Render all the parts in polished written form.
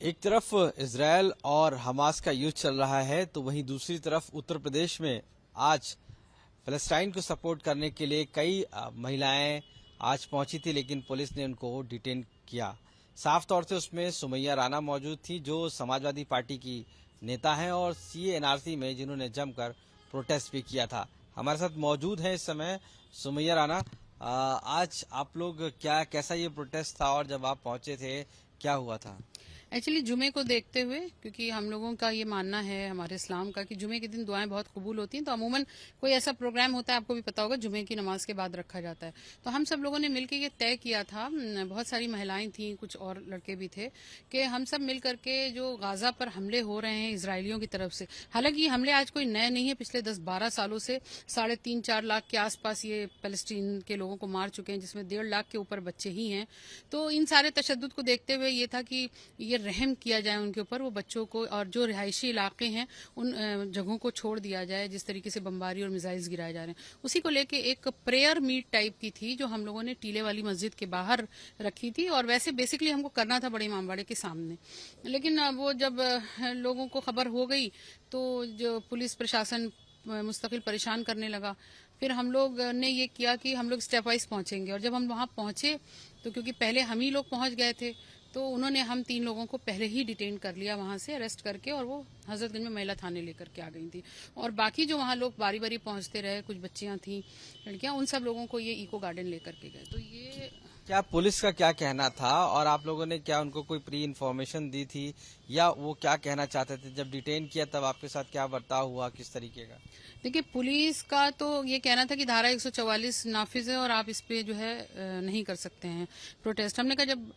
एक तरफ इजरायल और हमास का युद्ध चल रहा है तो वहीं दूसरी तरफ उत्तर प्रदेश में आज फलस्तीन को सपोर्ट करने के लिए कई महिलाएं आज पहुंची थी, लेकिन पुलिस ने उनको डिटेन किया। साफ तौर से उसमें सुमैया राणा मौजूद थी जो समाजवादी पार्टी की नेता हैं और सीए-एनआरसी में जिन्होंने जमकर प्रोटेस्ट भी किया था। हमारे साथ मौजूद है इस समय सुमैया राणा। आज आप लोग कैसा ये प्रोटेस्ट था और जब आप पहुंचे थे क्या हुआ था? एक्चुअली जुमे को देखते हुए, क्योंकि हम लोगों का ये मानना है हमारे इस्लाम का कि जुमे के दिन दुआएं बहुत कबूल होती हैं, तो अमूमन कोई ऐसा प्रोग्राम होता है, आपको भी पता होगा, जुमे की नमाज के बाद रखा जाता है। तो हम सब लोगों ने मिलकर ये तय किया था, बहुत सारी महिलाएं थीं, कुछ और लड़के भी थे, कि हम सब मिल करके जो गाजा पर हमले हो रहे हैं इसराइलियों की तरफ से, हालांकि ये हमले आज कोई नए नहीं है, पिछले 10-12 सालों से 3.5-4 लाख के आसपास ये फलस्तीन के लोगों को मार चुके हैं, जिसमें 1.5 लाख के ऊपर बच्चे ही हैं। तो इन सारे तशद्दुद को देखते हुए ये था कि ये रहम किया जाए उनके ऊपर, वो बच्चों को, और जो रिहायशी इलाके हैं उन जगहों को छोड़ दिया जाए जिस तरीके से बमबारी और मिसाइल्स गिराए जा रहे हैं। उसी को लेके एक प्रेयर मीट टाइप की थी जो हम लोगों ने टीले वाली मस्जिद के बाहर रखी थी, और वैसे बेसिकली हमको करना था बड़े इमामबाड़े के सामने, लेकिन वो जब लोगों को खबर हो गई तो जो पुलिस प्रशासन मुस्तकिल परेशान करने लगा। फिर हम लोग ने ये किया कि हम लोग स्टेप वाइज पहुंचेंगे, और जब हम वहां पहुंचे तो क्योंकि पहले हम ही लोग पहुंच गए थे तो उन्होंने हम 3 लोगों को पहले ही डिटेन कर लिया, वहां से अरेस्ट करके, और वो हजरतगंज में महिला थाने लेकर के आ गई थी। और बाकी जो वहां लोग बारी बारी पहुंचते रहे, कुछ बच्चियां थी, लड़कियां, उन सब लोगों को ये इको गार्डन लेकर के गए। तो ये क्या पुलिस का क्या कहना था और आप लोगों ने क्या उनको कोई प्री इन्फॉर्मेशन दी थी, या वो क्या कहना चाहते थे? जब डिटेन किया तब आपके साथ क्या बर्ताव हुआ, किस तरीके का? देखिए, पुलिस का तो ये कहना था कि धारा 144 नाफिज है और आप इस पे जो है नहीं कर सकते हैं प्रोटेस्ट। हमने कहा जब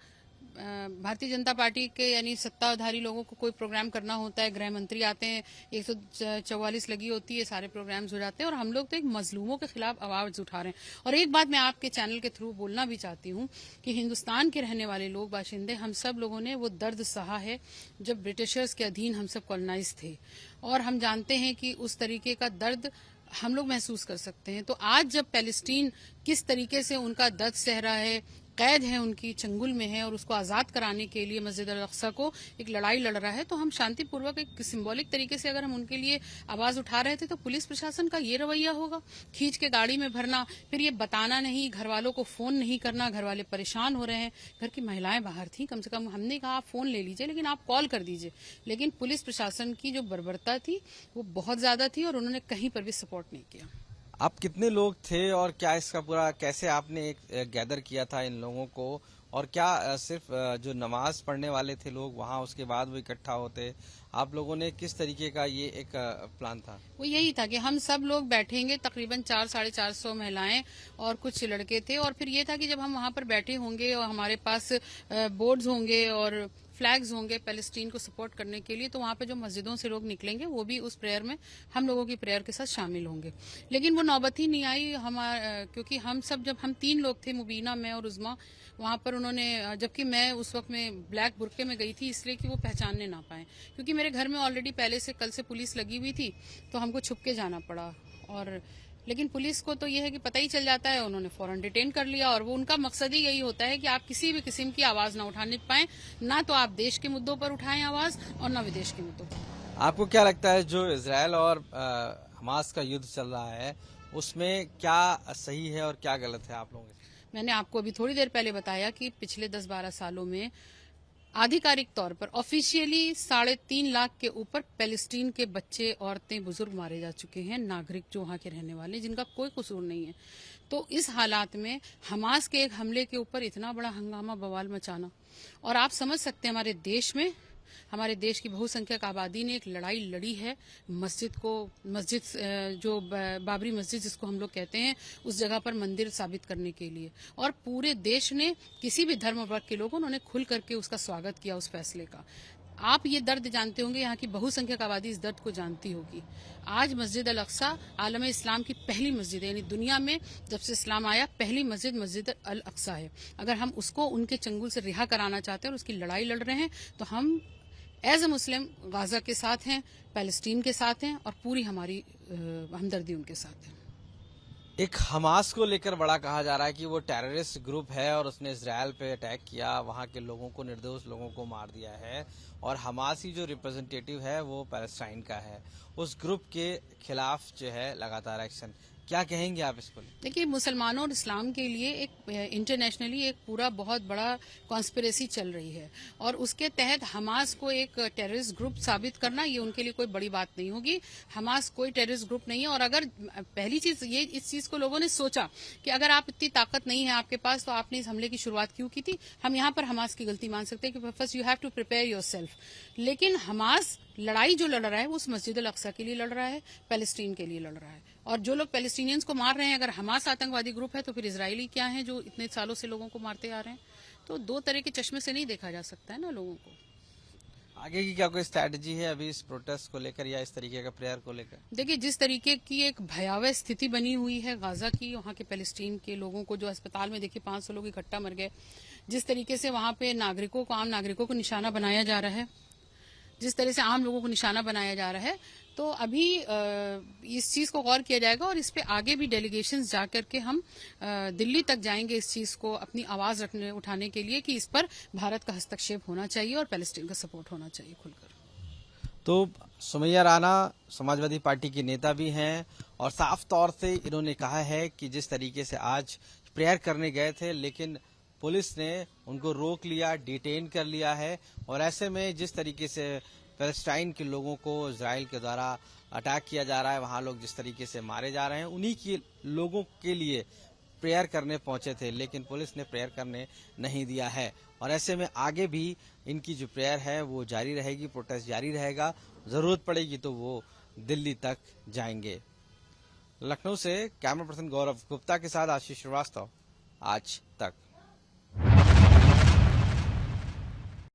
भारतीय जनता पार्टी के यानी सत्ताधारी लोगों को कोई प्रोग्राम करना होता है, गृह मंत्री आते हैं, 144 लगी होती है, सारे प्रोग्राम्स हो जाते हैं, और हम लोग तो एक मजलूमों के खिलाफ आवाज उठा रहे हैं। और एक बात मैं आपके चैनल के थ्रू बोलना भी चाहती हूँ कि हिंदुस्तान के रहने वाले लोग, बाशिंदे, हम सब लोगों ने वो दर्द सहा है जब ब्रिटिशर्स के अधीन हम सब कॉलोनाइज थे, और हम जानते हैं कि उस तरीके का दर्द हम लोग महसूस कर सकते हैं। तो आज जब पैलेस्टीन किस तरीके से उनका दर्द सह रहा है, कैद है उनकी, चंगुल में है, और उसको आजाद कराने के लिए मस्जिद अल-अक्सा को एक लड़ाई लड़ रहा है, तो हम शांतिपूर्वक एक सिंबॉलिक तरीके से अगर हम उनके लिए आवाज उठा रहे थे तो पुलिस प्रशासन का ये रवैया होगा, खींच के गाड़ी में भरना, फिर ये बताना नहीं, घर वालों को फोन नहीं करना, घर वाले परेशान हो रहे हैं, घर की महिलाएं बाहर थी, कम से कम हमने कहा आप फोन ले लीजिए, लेकिन आप कॉल कर दीजिए। लेकिन पुलिस प्रशासन की जो बर्बरता थी वो बहुत ज्यादा थी, और उन्होंने कहीं पर भी सपोर्ट नहीं किया। आप कितने लोग थे और क्या इसका पूरा कैसे आपने एक गैदर किया था इन लोगों को, और क्या सिर्फ जो नमाज पढ़ने वाले थे लोग वहाँ उसके बाद वो इकट्ठा होते, आप लोगों ने किस तरीके का ये एक प्लान था? वो यही था कि हम सब लोग बैठेंगे, तकरीबन 400-450 महिलाएं और कुछ लड़के थे, और फिर ये था कि जब हम वहां पर बैठे होंगे और हमारे पास बोर्ड्स होंगे और फ्लैग्स होंगे पैलेस्टीन को सपोर्ट करने के लिए, तो वहां पे जो मस्जिदों से लोग निकलेंगे वो भी उस प्रेयर में हम लोगों की प्रेयर के साथ शामिल होंगे। लेकिन वो नौबत ही नहीं आई क्योंकि हम सब, जब हम 3 लोग थे, मुबीना, मैं और उज़मा, वहां पर उन्होंने, जबकि मैं उस वक्त में ब्लैक बुरके में गई थी इसलिए कि वो पहचानने ना पाए, क्योंकि मेरे घर में ऑलरेडी पहले से कल से पुलिस लगी हुई थी, तो हमको छुप के जाना पड़ा। और लेकिन पुलिस को तो यह है कि पता ही चल जाता है, उन्होंने फौरन डिटेन कर लिया, और वो उनका मकसद ही यही होता है कि आप किसी भी किस्म की आवाज ना उठाने पाए, ना तो आप देश के मुद्दों पर उठाएं आवाज और ना विदेश के मुद्दों पर। आपको क्या लगता है जो इजरायल और हमास का युद्ध चल रहा है उसमें क्या सही है और क्या गलत है आप लोगों के? मैंने आपको अभी थोड़ी देर पहले बताया कि पिछले 10-12 सालों में आधिकारिक तौर पर ऑफिशियली 3.5 लाख के ऊपर पैलेस्टीन के बच्चे, औरतें, बुजुर्ग मारे जा चुके हैं, नागरिक जो वहां के रहने वाले, जिनका कोई कसूर नहीं है। तो इस हालात में हमास के एक हमले के ऊपर इतना बड़ा हंगामा बवाल मचाना, और आप समझ सकते हैं हमारे देश में, हमारे देश की बहुसंख्यक आबादी ने एक लड़ाई लड़ी है मस्जिद जो बाबरी मस्जिद जिसको हम लोग कहते हैं, उस जगह पर मंदिर साबित करने के लिए, और पूरे देश ने, किसी भी धर्म वर्ग के लोगों, उन्होंने खुल करके उसका स्वागत किया, उस फैसले का। आप ये दर्द जानते होंगे, यहाँ की बहुसंख्यक आबादी इस दर्द को जानती होगी। आज मस्जिद अल अक्सा आलम इस्लाम की पहली मस्जिद है, यानी दुनिया में जब से इस्लाम आया पहली मस्जिद मस्जिद अल अक्सा है। अगर हम उसको उनके चंगुल से रिहा कराना चाहते हैं और उसकी लड़ाई लड़ रहे हैं, तो हम एज अ मुस्लिम गाजा के साथ हैं, पैलेस्टीन के साथ हैं, और पूरी हमारी हमदर्दी उनके साथ है। एक हमास को लेकर बड़ा कहा जा रहा है कि वो टेररिस्ट ग्रुप है और उसने इजराइल पे अटैक किया, वहां के लोगों को, निर्दोष लोगों को मार दिया है। और हमास ही जो रिप्रेजेंटेटिव है वो पैलेस्टाइन का है। उस ग्रुप के खिलाफ जो है लगातार एक्शन, क्या कहेंगे आप इसको? देखिए, मुसलमानों और इस्लाम के लिए एक इंटरनेशनली एक पूरा बहुत बड़ा कॉन्स्पिरेसी चल रही है और उसके तहत हमास को एक टेररिस्ट ग्रुप साबित करना ये उनके लिए कोई बड़ी बात नहीं होगी। हमास कोई टेररिस्ट ग्रुप नहीं है। और अगर पहली चीज ये, इस चीज को लोगों ने सोचा कि अगर आप इतनी ताकत नहीं है आपके पास तो आपने इस हमले की शुरुआत क्यों की थी। हम यहाँ पर हमास की गलती मान सकते हैं कि first you have to prepare yourself. लेकिन हमास लड़ाई जो लड़ रहा है वो उस मस्जिद अल अक्सा के लिए लड़ रहा है, पैलेस्टीन के लिए लड़ रहा है। और जो लोग पैलेस्टीनियंस को मार रहे हैं, अगर हमास आतंकवादी ग्रुप है तो फिर इजरायली क्या है जो इतने सालों से लोगों को मारते आ रहे हैं। तो दो तरह के चश्मे से नहीं देखा जा सकता है ना लोगों को। आगे की क्या कोई स्ट्रैटेजी है अभी इस प्रोटेस्ट को लेकर या इस तरीके का प्रेयर को लेकर? देखिए, जिस तरीके की एक भयावह स्थिति बनी हुई है गाजा की, वहाँ के पैलेस्टीन के लोगों को जो अस्पताल में देखिए 500 लोग इकट्ठा मर गए, जिस तरीके से वहाँ पे नागरिकों को, आम नागरिकों को निशाना बनाया जा रहा है, जिस तरह से आम लोगों को निशाना बनाया जा रहा है, तो अभी इस चीज को गौर किया जाएगा और इस पे आगे भी डेलीगेशंस जा करके हम दिल्ली तक जाएंगे इस चीज को अपनी आवाज उठाने के लिए कि इस पर भारत का हस्तक्षेप होना चाहिए और पैलेस्टीन का सपोर्ट होना चाहिए खुलकर। तो सुमैया राणा समाजवादी पार्टी की नेता भी हैं और साफ तौर से इन्होंने कहा है कि जिस तरीके से आज प्रेयर करने गए थे लेकिन पुलिस ने उनको रोक लिया, डिटेन कर लिया है। और ऐसे में जिस तरीके से पैलेस्टाइन के लोगों को इजराइल के द्वारा अटैक किया जा रहा है, वहां लोग जिस तरीके से मारे जा रहे हैं, उन्हीं के लोगों के लिए प्रेयर करने पहुंचे थे लेकिन पुलिस ने प्रेयर करने नहीं दिया है। और ऐसे में आगे भी इनकी जो प्रेयर है वो जारी रहेगी, प्रोटेस्ट जारी रहेगा, जरूरत पड़ेगी तो वो दिल्ली तक जाएंगे। लखनऊ से कैमरा पर्सन गौरव गुप्ता के साथ आशीष श्रीवास्तव, आज तक।